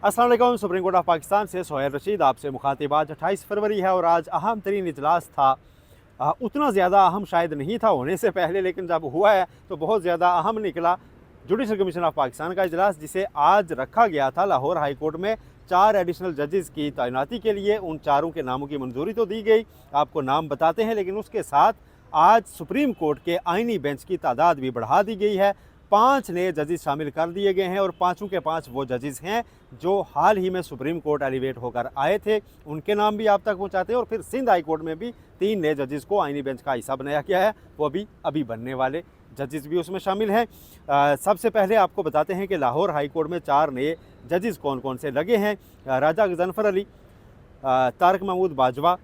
अस्सलाम वालेकुम। Supreme court of Pakistan से सोहेल रशीद आपसे मुखातिब। आज 28 फरवरी है और आज अहम तरीन इजलास था। उतना ज़्यादा अहम शायद नहीं था होने से पहले, लेकिन जब हुआ है तो बहुत ज़्यादा अहम निकला। जुडिशल कमीशन ऑफ पाकिस्तान का इजलास जिसे आज रखा गया था लाहौर हाई कोर्ट में 4 एडिशनल जजेस की तैनाती के लिए। उन चारों के नामों की मंजूरी तो दी गई, आपको नाम बताते हैं, लेकिन उसके साथ आज सुप्रीम कोर्ट के आइनी बेंच की तादाद भी बढ़ा दी गई है। 5 नए जजेस शामिल कर दिए गए हैं और पाँचों के 5 वो जजेस हैं जो हाल ही में सुप्रीम कोर्ट एलिवेट होकर आए थे। उनके नाम भी आप तक पहुंचाते हैं। और फिर सिंध हाई कोर्ट में भी 3 नए जजेस को आइनी बेंच का हिस्सा बनाया गया है, वो अभी बनने वाले जजेस भी उसमें शामिल हैं। सबसे पहले आपको बताते हैं कि लाहौर हाई कोर्ट में 4 नए जजेस कौन कौन से लगे हैं। राजा गजनफर अली, तारक महमूद बाजवा,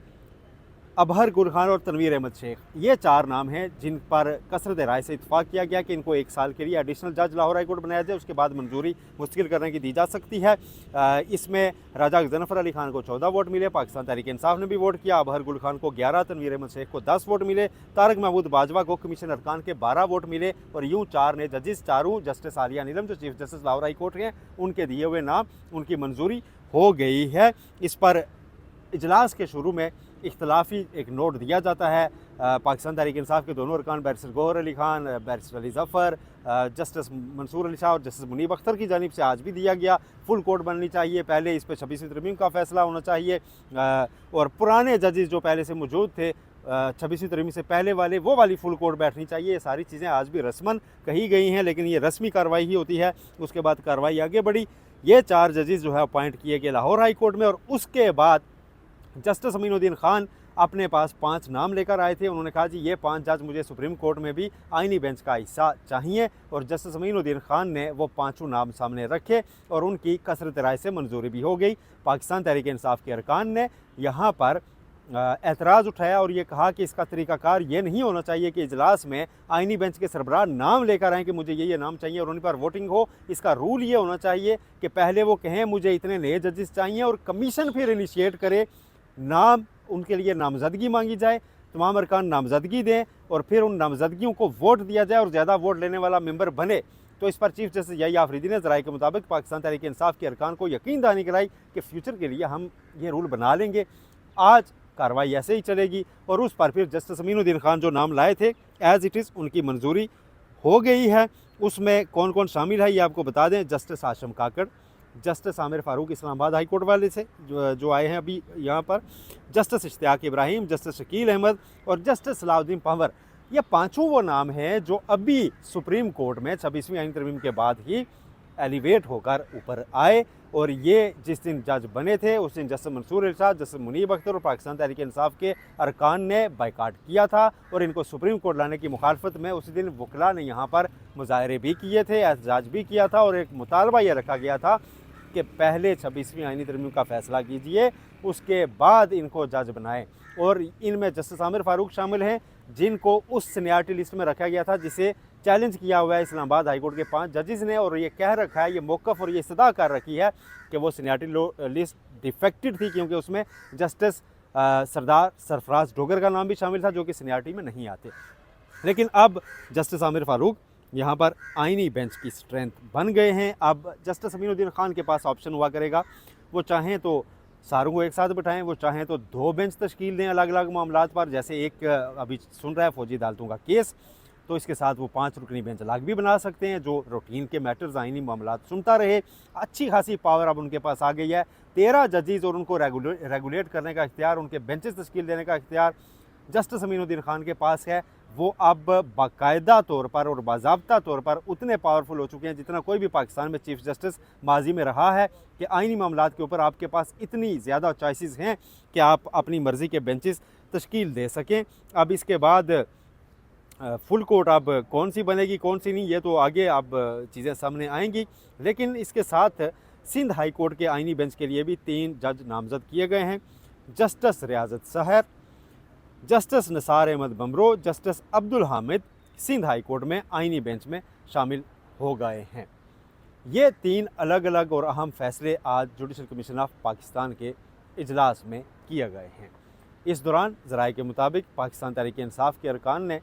अबहर गुल खान और तनवीर अहमद शेख, ये 4 नाम हैं जिन पर कसरत राय से इत्तेफाक किया गया कि इनको 1 साल के लिए एडिशनल जज लाहौर हाई कोर्ट बनाया जाए, उसके बाद मंजूरी मुस्तकिल करने की दी जा सकती है। इसमें राजा गजनफर अली खान को 14 वोट मिले, पाकिस्तान तहरीक इंसाफ ने भी वोट किया, अबहर गुल खान को 11, तनवीर अहमद शेख को 10 वोट मिले, तारक महमूद बाजवा को कमीशन अरकान के 12 वोट मिले। और यूँ 4 नए जजेस, चारों जस्टिस आलिया नीलम जो chief justice Lahore high court हैं, उनके दिए हुए नाम, उनकी मंजूरी हो गई है। इस पर इजलास के शुरू में इख्तलाफी एक नोट दिया जाता है। पाकिस्तान तहरीक इंसाफ के दोनों अरकान barrister Gohar Ali Khan, barrister Ali Zafar, justice Mansoor Ali Shah और जस्टिस मुनीब अख्तर की जानिब से आज भी दिया गया। फुल कोर्ट बननी चाहिए, पहले इस पर 26वीं तरमीम का फ़ैसला होना चाहिए। और पुराने जजेस जो पहले से मौजूद थे 26वीं तरमीम से पहले वाले, वो वाली फुल कोर्ट बैठनी चाहिए। ये सारी चीज़ें आज भी रस्मन कही गई हैं, लेकिन ये रस्मी कार्रवाई ही होती है, उसके बाद कार्रवाई आगे बढ़ी। ये 4 जजेस जो है अपॉइंट किए गए लाहौर हाई कोर्ट में। और उसके बाद जस्टिस अमीनुद्दीन खान अपने पास 5 नाम लेकर आए थे। उन्होंने कहा जी ये 5 जज मुझे सुप्रीम कोर्ट में भी आइनी बेंच का हिस्सा चाहिए, और जस्टिस अमीनुद्दीन खान ने वो 5 नाम सामने रखे और उनकी कसरत राय से मंजूरी भी हो गई। पाकिस्तान तहरीक इंसाफ के अरकान ने यहाँ पर एतराज़ उठाया और ये कहा कि इसका तरीक़ाकार ये नहीं होना चाहिए कि इजलास में आइनी बेंच के सरबराह नाम लेकर आएँ कि मुझे ये नाम चाहिए और उन पर वोटिंग हो। इसका रूल ये होना चाहिए कि पहले वो कहें मुझे इतने नए जजेस चाहिए, और कमीशन फिर इनिशिएट करे, नाम उनके लिए नामजदगी मांगी जाए, तमाम अरकान नामजदगी दें और फिर उन नामजदगियों को वोट दिया जाए और ज़्यादा वोट लेने वाला मेंबर बने। तो इस पर चीफ जस्टिस याही आफरीदी ने ज़राए के मुताबिक पाकिस्तान तहरीक इंसाफ के अरकान को यकीन दहानी कराई कि फ्यूचर के लिए हम ये रूल बना लेंगे। आज कार्रवाई ऐसे ही चलेगी और उस पर फिर जस्टिस अमीनुद्दीन खान जो नाम लाए थे एज़ इट इज़ उनकी मंजूरी हो गई है। उसमें कौन कौन शामिल है ये आपको बता दें। Justice Aasham Kakar, justice Amir Farooq Islamabad high court वाले से जो आए हैं अभी यहाँ पर, जस्टिस इश्तियाक इब्राहिम, जस्टिस शकील अहमद और जस्टिस सलाउद्दीन पंवर, ये 5 वो नाम हैं जो अभी सुप्रीम कोर्ट में 26वीं आईनी तरमीम के बाद ही एलिवेट होकर ऊपर आए। और ये जिस दिन जज बने थे उस दिन जस्टिस मंसूर अली शाह, जस्टिस मुनीब अख्तर और पाकिस्तान तहरीक इंसाफ के अरकान ने बाइकाट किया था और इनको सुप्रीम कोर्ट लाने की मुखालफत में उसी दिन वकला ने यहाँ पर मुजाहरे भी किए थे, एहतजाज भी किया था। और एक मुतालबा यह रखा गया था कि पहले 26वीं आइनी तरमीम का फ़ैसला कीजिए, उसके बाद इनको जज बनाएं। और इनमें जस्टिस आमिर फ़ारूक शामिल हैं जिनको उस सीनियरिटी लिस्ट में रखा गया था जिसे चैलेंज किया हुआ है इस्लामाबाद हाई कोर्ट के 5 जजेस ने। और ये कह रखा है, ये मौक़िफ़ और ये इस्तदा कर रखी है कि वो सीनियरिटी लिस्ट डिफेक्टेड थी, क्योंकि उसमें जस्टिस सरदार सरफराज डोगर का नाम भी शामिल था जो कि सीनियरिटी में नहीं आते। लेकिन अब जस्टिस आमिर फ़ारूक यहाँ पर आइनी बेंच की स्ट्रेंथ बन गए हैं। अब जस्टिस अमीनुद्दीन खान के पास ऑप्शन हुआ करेगा, वो चाहें तो सारों को एक साथ बिठाएं, वो चाहें तो 2 बेंच तश्कील दें अलग अलग मामलात पर, जैसे एक अभी सुन रहा है फौजी अदालतों का केस, तो इसके साथ वो 5 रुकनी बेंच अलग भी बना सकते हैं जो रूटीन के मैटर्स आइनी मामलात सुनता रहे। अच्छी खासी पावर अब उनके पास आ गई है। 13 जजेस और उनको रेगुलेट करने का इख्तियार, उनके बेंचेस तश्कील देने का इख्तियार जस्टिस अमीनुद्दीन खान के पास है। वो अब बाकायदा तौर पर और बाज़ाब्ता तौर पर उतने पावरफुल हो चुके हैं जितना कोई भी पाकिस्तान में चीफ जस्टिस माजी में रहा है, कि आइनी मामलात के ऊपर आपके पास इतनी ज़्यादा चॉइसेस हैं कि आप अपनी मर्ज़ी के बेंचेस तश्कील दे सकें। अब इसके बाद फुल कोर्ट अब कौन सी बनेगी कौन सी नहीं, ये तो आगे अब चीज़ें सामने आएंगी। लेकिन इसके साथ सिंध हाई कोर्ट के आइनी बेंच के लिए भी 3 जज नामज़द किए गए हैं। Justice Riazat Sahar, justice Nisar Ahmed Bamro, justice Abdul Hamid Sindh high court में आइनी बेंच में शामिल हो गए हैं। ये 3 अलग अलग और अहम फ़ैसले आज जुडिशल कमीशन ऑफ पाकिस्तान के इजलास में किए गए हैं। इस दौरान ज़राए के मुताबिक पाकिस्तान तहरीक इंसाफ के अरकान ने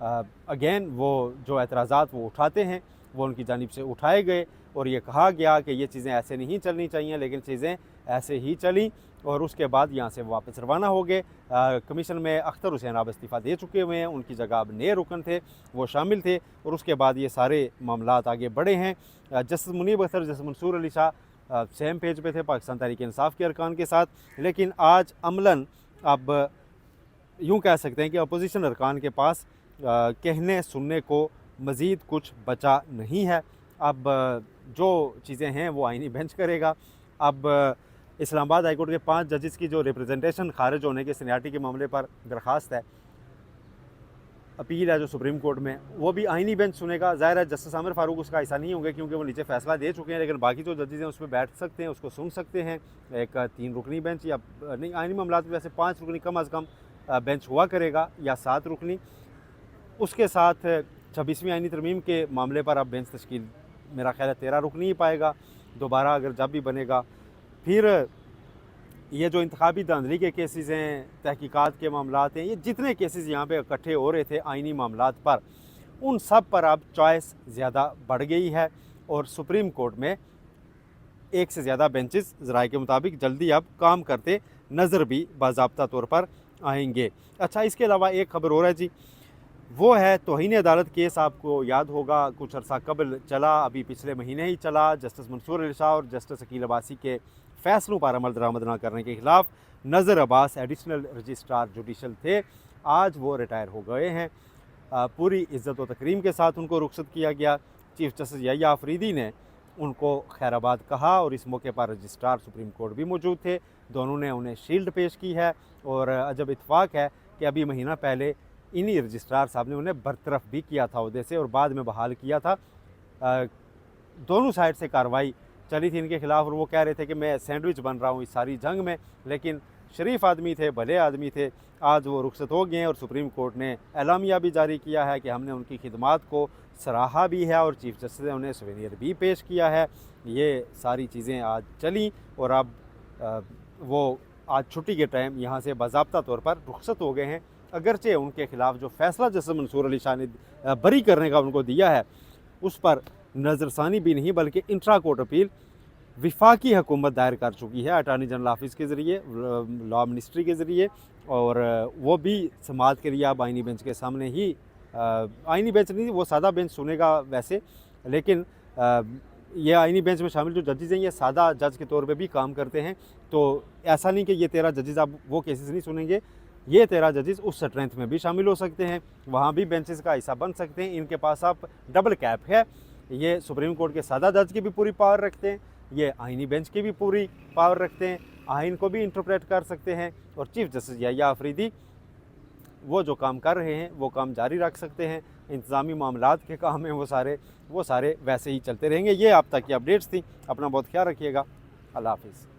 अगेन वो जो एतराज़ात वो उठाते हैं वो उनकी जानिब से उठाए गए और ये कहा गया कि ये चीज़ें ऐसे नहीं चलनी चाहिए, लेकिन चीज़ें ऐसे ही चली और उसके बाद यहाँ से वापस रवाना हो गए। कमीशन में अख्तर हुसैन अब इस्तीफ़ा दे चुके हुए हैं, उनकी जगह अब नए रुकन थे वो शामिल थे और उसके बाद ये सारे मामलात आगे बढ़े हैं। Justice Munib Akhtar, justice Mansoor Ali Shah same page पे थे पाकिस्तान तहरीक इंसाफ के अरकान के साथ, लेकिन आज अमलन अब यूँ कह सकते हैं कि अपोजिशन अरकान के पास कहने सुनने को मज़ीद कुछ बचा नहीं है। अब जो चीज़ें हैं वो आईनी बेंच करेगा। अब इस्लामाबाद हाई कोर्ट के 5 जजेस की जो रिप्रेजेंटेशन खारिज होने के सीनियरिटी के मामले पर दरख्वास्त है, अपील है जो सुप्रीम कोर्ट में, वो भी आईनी बेंच सुनेगा। ज़ाहिर है जस्टिस आमिर फारूक उसका हिस्सा नहीं होंगे क्योंकि वो नीचे फैसला दे चुके हैं, लेकिन बाकी जो जजेस हैं उसमें बैठ सकते हैं, उसको सुन सकते हैं। एक 3 रुकनी बेंच या नहीं, आईनी मामलात में वैसे 5 रुकनी कम अज़ कम बेंच हुआ करेगा या 7 रुकनी। उसके साथ 26वीं आईनी तरमीम के मामले पर अब बेंच तश्कील मेरा ख्याल है 13 रुकनी ही पाएगा दोबारा अगर जब भी बनेगा। फिर ये जो इंतखाबी धांधली के केसेस हैं, तहकीकात के मामलात हैं, ये जितने केसेस यहाँ पे इकट्ठे हो रहे थे आईनी मामलात पर, उन सब पर अब चॉइस ज़्यादा बढ़ गई है और सुप्रीम कोर्ट में एक से ज़्यादा बेंचेस ज़राए के मुताबिक जल्दी अब काम करते नज़र भी बाज़ाब्ता तौर पर आएंगे। अच्छा, इसके अलावा एक खबर और है जी, वो है तौहीन अदालत केस। आपको याद होगा कुछ अर्सा कबल चला, अभी पिछले महीने ही चला। जस्टिस मंसूर अली शाह और जस्टिस अकील अब्बासी के फ़ैसलों पर अमल दरामद न करने के ख़िलाफ़ नज़र अब्बास एडिशनल रजिस्ट्रार जुडिशल थे, आज वो रिटायर हो गए हैं। पूरी इज़्ज़त व तकरीम के साथ उनको रुखसत किया गया। चीफ जस्टिस याह्या अफरीदी ने उनको खैराबाद कहा और इस मौके पर रजिस्ट्रार सुप्रीम कोर्ट भी मौजूद थे। दोनों ने उन्हें शील्ड पेश की है और अजब इत्तेफाक है कि अभी महीना पहले इन्हीं रजिस्ट्रार साहब ने उन्हें बरतरफ भी किया था उहदे से और बाद में बहाल किया था। दोनों साइड से कार्रवाई चली थी इनके ख़िलाफ़ और वो कह रहे थे कि मैं सैंडविच बन रहा हूँ इस सारी जंग में, लेकिन शरीफ आदमी थे, भले आदमी थे। आज वो रुखसत हो गए हैं और सुप्रीम कोर्ट ने एलामिया भी जारी किया है कि हमने उनकी खिदमात को सराहा भी है और चीफ जस्टिस ने उन्हें सोवेनियर भी पेश किया है। ये सारी चीज़ें आज चली और अब वो आज छुट्टी के टाइम यहाँ से बाज़ाब्ता तौर पर रुखसत हो गए हैं। अगरचे उनके ख़िलाफ़ जो फ़ैसला जस्टिस मंसूर अली शाह ने बरी करने का उनको दिया है उस पर नज़रसानी भी नहीं बल्कि इंट्रा कोर्ट अपील विफाकी हुकूमत दायर कर चुकी है अटार्नी जनरल ऑफिस के ज़रिए, लॉ मिनिस्ट्री के ज़रिए, और वो भी समाअत के लिए अब आईनी बेंच के सामने ही, आईनी बेंच नहीं वो सादा बेंच सुनेगा वैसे, लेकिन ये आईनी बेंच में शामिल जो जजेज़ हैं ये सादा जज के तौर पे भी काम करते हैं। तो ऐसा नहीं कि ये 13 जजेज़ अब वो केसेस नहीं सुनेंगे, ये 13 जजेस उस स्ट्रेंथ में भी शामिल हो सकते हैं, वहाँ भी बेंचेस का हिस्सा बन सकते हैं। इनके पास अब डबल कैप है, ये सुप्रीम कोर्ट के सादा जज की भी पूरी पावर रखते हैं, ये आईनी बेंच की भी पूरी पावर रखते हैं, आइन को भी इंटरप्रेट कर सकते हैं और चीफ जस्टिस याह्या अफरीदी वो जो काम कर रहे हैं वो काम जारी रख सकते हैं। इंतज़ामी मामलात के काम हैं वो सारे वैसे ही चलते रहेंगे। ये अब तक की अपडेट्स थी। अपना बहुत ख्याल रखिएगा। अल्लाह हाफिज़।